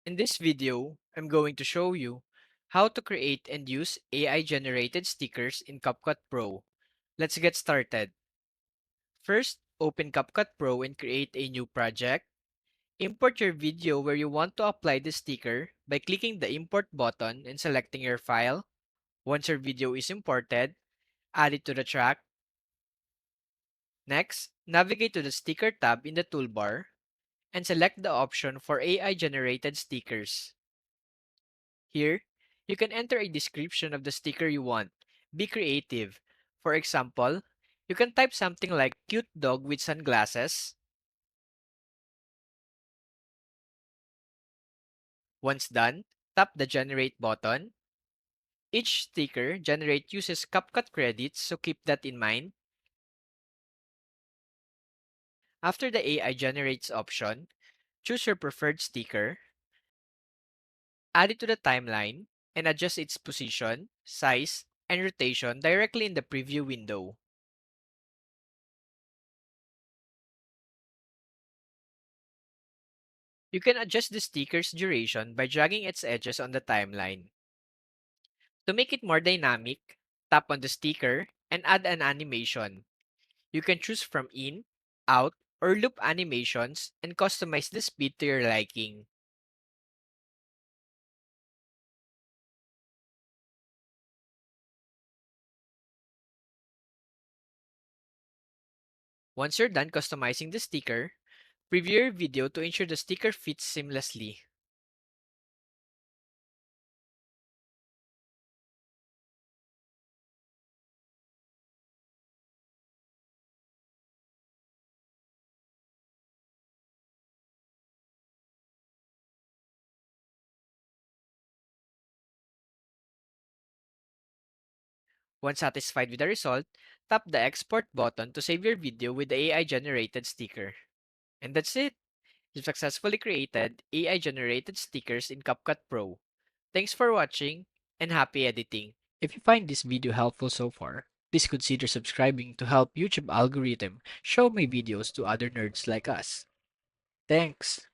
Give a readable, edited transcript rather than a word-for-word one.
In this video, I'm going to show you how to create and use AI-generated stickers in CapCut Pro. Let's get started. First, open CapCut Pro and create a new project. Import your video where you want to apply the sticker by clicking the Import button and selecting your file. Once your video is imported, add it to the track. Next, navigate to the Sticker tab in the toolbar and select the option for AI-generated stickers. Here, you can enter a description of the sticker you want. Be creative. For example, you can type something like cute dog with sunglasses. Once done, tap the generate button. Each sticker generate uses CapCut credits, so keep that in mind. After the AI generates option, choose your preferred sticker, add it to the timeline, and adjust its position, size, and rotation directly in the preview window. You can adjust the sticker's duration by dragging its edges on the timeline. To make it more dynamic, tap on the sticker and add an animation. You can choose from in, out, or loop animations and customize the speed to your liking. Once you're done customizing the sticker, preview your video to ensure the sticker fits seamlessly. Once satisfied with the result, tap the export button to save your video with the AI generated sticker. And that's it! You've successfully created AI generated stickers in CapCut Pro. Thanks for watching and happy editing. If you find this video helpful so far, please consider subscribing to help YouTube algorithm show my videos to other nerds like us. Thanks!